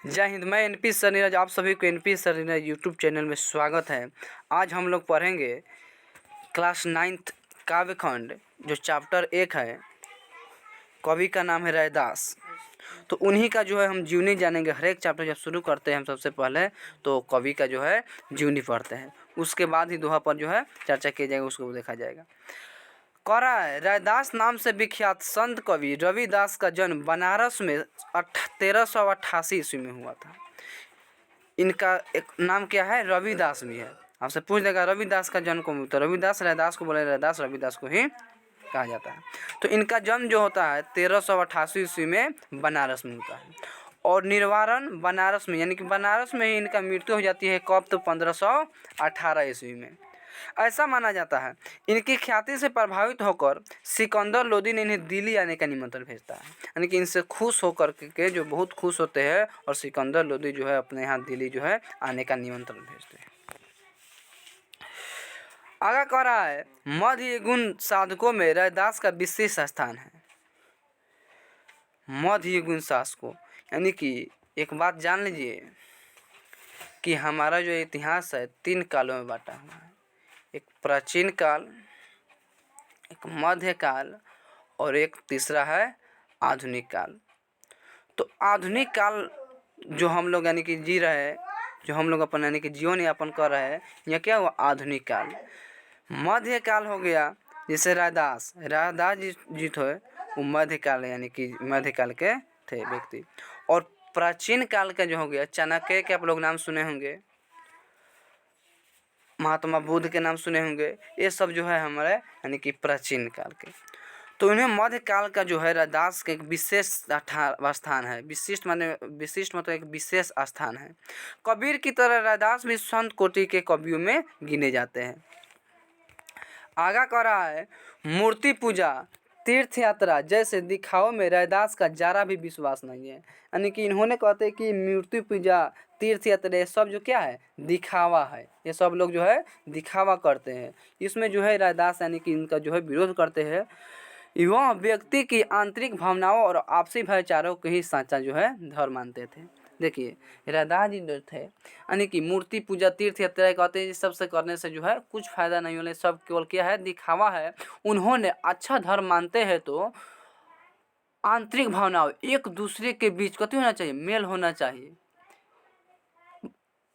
जय हिंद। मैं NP sir Neeraj, आप सभी को NP sir Neeraj YouTube channel में स्वागत है। आज हम लोग पढ़ेंगे क्लास 9th काव्यखंड, जो चैप्टर 1 है। कवि का नाम है रैदास। तो उन्हीं का जो है हम जीवनी जानेंगे। हर एक चैप्टर जब शुरू करते हैं हम सबसे पहले तो कवि का जो है जीवनी पढ़ते हैं, उसके बाद ही दोहा पर जो है चर्चा किया जाएगा, उसको देखा जाएगा। कह रहा है, रैदास नाम से विख्यात संत कवि रविदास का जन्म बनारस में 1388 ईस्वी में हुआ था। इनका एक नाम क्या है, रविदास भी है। आपसे पूछ देगा रविदास का जन्म कब, तो रविदास रैदास को बोले, रैदास रविदास को ही कहा जाता है। तो इनका जन्म जो होता है 1388 ईस्वी में बनारस में होता है, और निर्वारण बनारस में, यानी कि बनारस में ही इनका मृत्यु हो जाती है। कब? तो 1518 ईस्वी में। ऐसा माना जाता है इनकी ख्याति से प्रभावित होकर सिकंदर लोदी ने इन्हें दिल्ली आने का निमंत्रण भेजता है। यानी कि इनसे खुश होकर के जो बहुत खुश होते हैं, और सिकंदर लोदी जो है अपने यहाँ दिल्ली जो है आने का निमंत्रण भेजते हैं। आगे कह रहा है, मध्य गुण साधकों में रैदास का विशेष स्थान है। मध्य गुण साधकों यानी कि एक बात जान लीजिए कि हमारा जो इतिहास है 3 कालों में बांटा हुआ है। एक प्राचीन काल, एक मध्य काल, और एक तीसरा है आधुनिक काल। तो आधुनिक काल जो हम लोग यानी कि जी रहे हैं, जो हम लोग अपन यानी कि जीवन यापन कर रहे हैं, यह क्या हुआ, आधुनिक काल। मध्य काल हो गया जैसे रैदास जी थे, वो मध्य काल यानी कि मध्य काल के थे व्यक्ति। और प्राचीन काल का जो हो गया, चाणक्य के आप लोग नाम सुने होंगे, महात्मा बुद्ध के नाम सुने होंगे, ये सब जो है हमारे यानी कि प्राचीन काल के। तो इन्हें मध्य काल का जो है रैदास का एक विशेष स्थान है। विशिष्ट मतलब एक विशेष स्थान है। कबीर की तरह रैदास भी संत कोटि के कवियों में गिने जाते हैं। आगा कह रहा है, मूर्ति पूजा, तीर्थ यात्रा जैसे दिखाओ में रैदास का जरा भी विश्वास नहीं है। यानी कि इन्होंने कहते हैं कि मूर्ति पूजा, तीर्थ यात्रा, ये सब जो क्या है, दिखावा है। ये सब लोग जो है दिखावा करते हैं। इसमें जो है रैदास यानी कि इनका जो है विरोध करते हैं। वह व्यक्ति की आंतरिक भावनाओं और आपसी भाईचारों को ही साचा जो है धर्म मानते थे। देखिए, रैदास जी जो थे यानी कि मूर्ति पूजा, तीर्थ यात्रा कहते हैं, सबसे करने से जो है कुछ फायदा नहीं होने, सब केवल क्या है, दिखावा है। उन्होंने अच्छा धर्म मानते हैं तो आंतरिक भावनाओं, एक दूसरे के बीच कथी होना चाहिए, मेल होना चाहिए,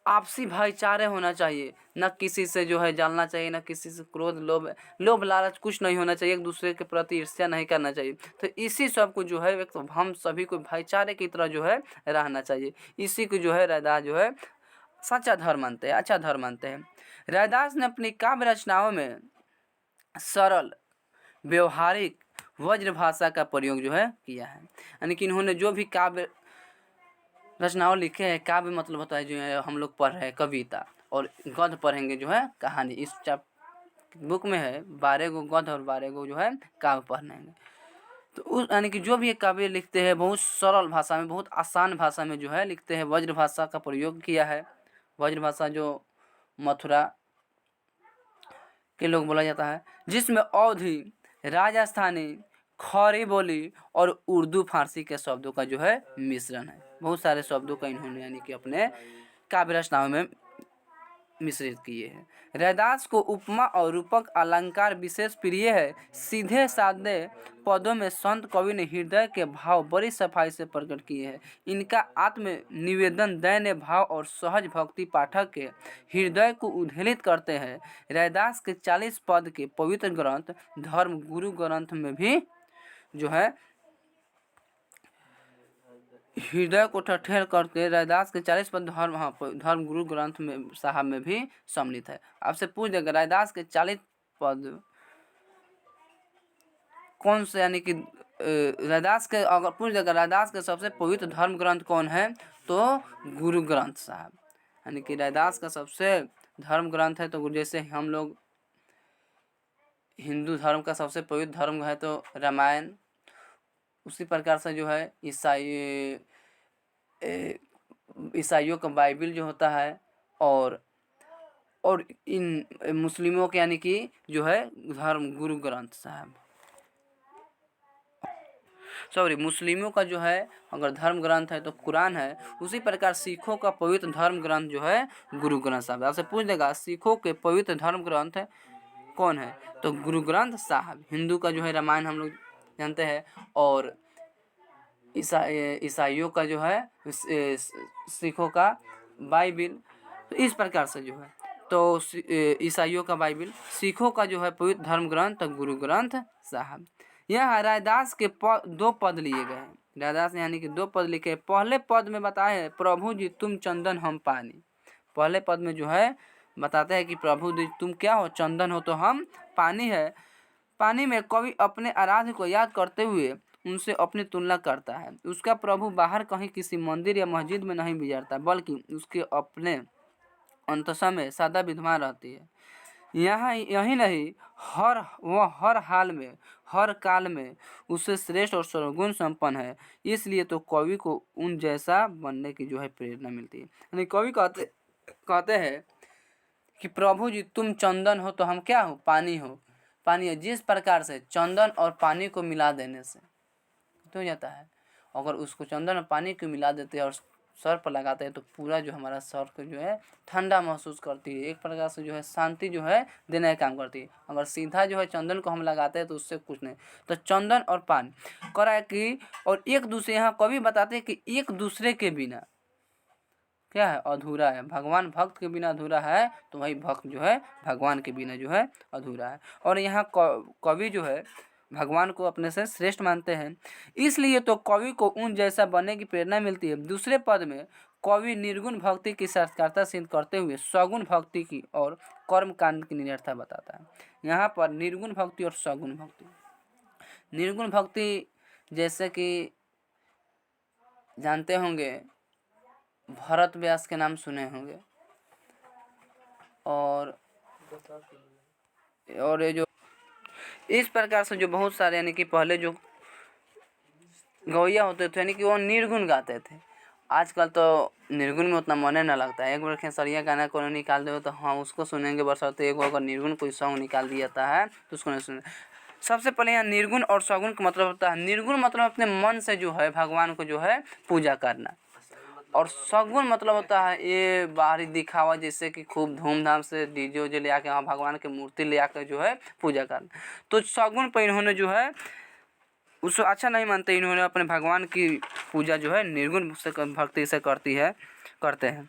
आपसी भाईचारे होना चाहिए, न किसी से जो है जलना चाहिए, न किसी से क्रोध, लोभ लालच कुछ नहीं होना चाहिए, एक दूसरे के प्रति ईर्ष्या नहीं करना चाहिए। तो इसी सब को जो है एक तो हम सभी को भाईचारे की तरह जो है रहना चाहिए। इसी को जो है रैदास जो है सच्चा धर्म मानते हैं, अच्छा धर्म मानते हैं। रैदास ने अपनी काव्य रचनाओं में सरल, व्यवहारिक, वज्र भाषा का प्रयोग जो है किया है। यानी कि इन्होंने जो भी काव्य रचनाओं लिखे हैं, काव्य मतलब होता है जो है हम लोग पढ़ रहे हैं कविता, और गद्य पढ़ेंगे जो है कहानी। इस बुक में है 12 गो गद्य और 12 गो जो है काव्य पढ़ेंगे। तो उस यानी कि जो भी एक काव्य लिखते हैं बहुत सरल भाषा में, बहुत आसान भाषा में जो है लिखते हैं। वज्र भाषा का प्रयोग किया है। वज्र भाषा जो मथुरा के लोग बोला जाता है, जिसमें अवधी, राजस्थानी, खौरी बोली और उर्दू फारसी के शब्दों का जो है मिश्रण है। बहुत सारे शब्दों का इन्होंने यानी कि अपने काव्य रचनाओं में मिश्रित किए हैं। रैदास को उपमा और रूपक अलंकार विशेष प्रिय है। सीधे साधे पदों में संत कवि ने हृदय के भाव बड़ी सफाई से प्रकट किए हैं। इनका आत्म निवेदन, दैन्य भाव और सहज भक्ति पाठक के हृदय को उद्वेलित करते हैं। रैदास के 40 पद के पवित्र ग्रंथ धर्म गुरु ग्रंथ में भी जो है हृदय को ठठेर करके रैदास के 40 पद धर्म गुरु ग्रंथ में साहब में भी सम्मिलित है। आपसे पूछ देगा रैदास के 40 पद कौन से, यानी कि रैदास के अगर पूछ देगा रैदास के सबसे पवित्र धर्म ग्रंथ कौन है, तो गुरु ग्रंथ साहब। यानी कि रैदास का सबसे धर्म ग्रंथ है। तो जैसे हम लोग हिंदू धर्म का सबसे पवित्र धर्म है तो रामायण, उसी प्रकार से जो है ईसाइयों का बाइबिल जो होता है, और इन मुस्लिमों के यानी कि जो है धर्म गुरु ग्रंथ साहब। मुस्लिमों का जो है अगर धर्म ग्रंथ है तो कुरान है, उसी प्रकार सिखों का पवित्र धर्म ग्रंथ जो है गुरु ग्रंथ साहब। आपसे पूछ देगा सिखों के पवित्र धर्म ग्रंथ है कौन है, तो गुरु ग्रंथ साहब। हिंदू का जो है रामायण हम लोग जानते हैं, और ईसाइयों का जो है सिखों का बाइबिल। तो इस प्रकार से जो है तो ईसाइयों का बाइबिल, सिखों का जो है पवित्र धर्म ग्रंथ गुरु ग्रंथ साहब। यह रैदास के 2 पद लिए गए हैं। रैदास यानी कि 2 पद लिखे। पहले पद में बताए प्रभु जी तुम चंदन हम पानी। पहले पद में जो है बताते हैं कि प्रभु जी तुम क्या हो, चंदन हो तो हम पानी है। पानी में कवि अपने आराध्य को याद करते हुए उनसे अपनी तुलना करता है। उसका प्रभु बाहर कहीं किसी मंदिर या मस्जिद में नहीं बिचरता, बल्कि उसके अपने अंतसा में सदा विद्यमान रहती है। यहाँ यही नहीं, हर हाल में, हर काल में उससे श्रेष्ठ और सर्वगुण संपन्न है। इसलिए तो कवि को उन जैसा बनने की जो है प्रेरणा मिलती है। यानी कवि कहते हैं कि प्रभु जी तुम चंदन हो तो हम क्या हो, पानी हो। पानी है, जिस प्रकार से चंदन और पानी को मिला देने से तो हो जाता है। अगर उसको चंदन और पानी को मिला देते हैं और सर पर लगाते हैं तो पूरा जो हमारा सर को जो है ठंडा महसूस करती है, एक प्रकार से जो है शांति जो है देने का काम करती है। अगर सीधा जो है चंदन को हम लगाते हैं तो उससे कुछ नहीं। तो चंदन और पानी करा कि, और एक दूसरे, यहाँ कवि बताते हैं कि एक दूसरे के बिना क्या है, अधूरा है। भगवान भक्त के बिना अधूरा है, तो वही भक्त जो है भगवान के बिना जो है अधूरा है। और यहाँ कवि जो है भगवान को अपने से श्रेष्ठ मानते हैं, इसलिए तो कवि को उन जैसा बनने की प्रेरणा मिलती है। दूसरे पद में कवि निर्गुण भक्ति की सार्थकता सिद्ध करते हुए सगुण भक्ति की और कर्म कांड की निरर्थता बताता है। यहाँ पर निर्गुण भक्ति और सगुण भक्ति। निर्गुण भक्ति जैसे कि जानते होंगे, भरत व्यास के नाम सुने होंगे, और ये जो इस प्रकार से जो बहुत सारे, यानी कि पहले जो गवैया होते थे यानी कि वो निर्गुण गाते थे। आजकल तो निर्गुण में उतना मन न लगता है। एक बार खेसरिया गाना को निकाल दो तो हाँ उसको सुनेंगे, बरसाते एक अगर निर्गुण कोई सॉन्ग निकाल दिया जाता है तो उसको नहीं सुने। सबसे पहले यहाँ निर्गुण और सगुण का मतलब होता है, निर्गुण मतलब अपने मन से जो है भगवान को जो है पूजा करना, और सगुण मतलब होता है ये बाहरी दिखावा, जैसे कि खूब धूमधाम से डीजे उजे ले आके वहाँ भगवान की मूर्ति ले आकर जो है पूजा करना। तो सगुण पर इन्होंने जो है उसको अच्छा नहीं मानते, इन्होंने अपने भगवान की पूजा जो है निर्गुण से भक्ति से करते हैं।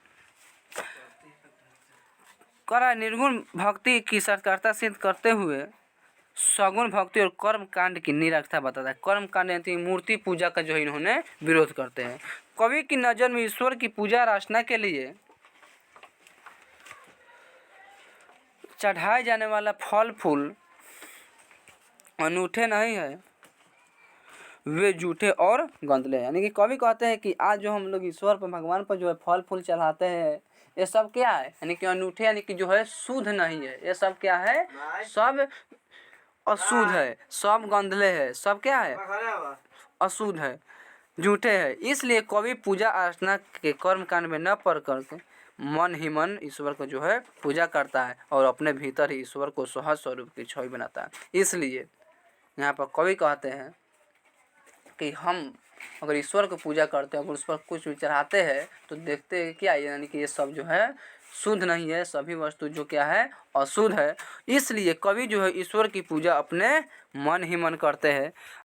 करा निर्गुण भक्ति की सार्थकता सिद्ध करते हुए सगुण भक्ति और कर्म कांड की निरर्थता बताता है। कर्म कांड यानी मूर्ति पूजा का जो है इन्होंने विरोध करते हैं। कवि की नजर में ईश्वर की पूजा अर्चना के लिए चढ़ाए जाने वाला फल फूल अनूठे नहीं है, वे जूठे और गंदले। यानी कि कवि कहते हैं कि आज जो हम लोग ईश्वर पर, भगवान पर जो है फल फूल चढ़ाते हैं, ये सब क्या है, यानी कि अनूठे, यानी कि जो है शुद्ध नहीं है। ये सब क्या है, सब अशुद्ध है, सब गंदले है, सब क्या है, अशुद्ध है, झूठे है। इसलिए कवि पूजा अर्चना के कर्म कांड में न पड़ करके मन ही मन ईश्वर को जो है पूजा करता है और अपने भीतर ही ईश्वर को सहज स्वरूप की छवि बनाता है। इसलिए यहाँ पर कवि कहते हैं कि हम अगर ईश्वर को पूजा करते हैं, अगर उस पर कुछ भी चढ़ाते हैं तो देखते हैं क्या, यानी कि ये सब जो है शुद्ध नहीं है, सभी वस्तु जो क्या है अशुद्ध है। इसलिए कवि जो है ईश्वर की पूजा अपने मन ही मन करते हैं।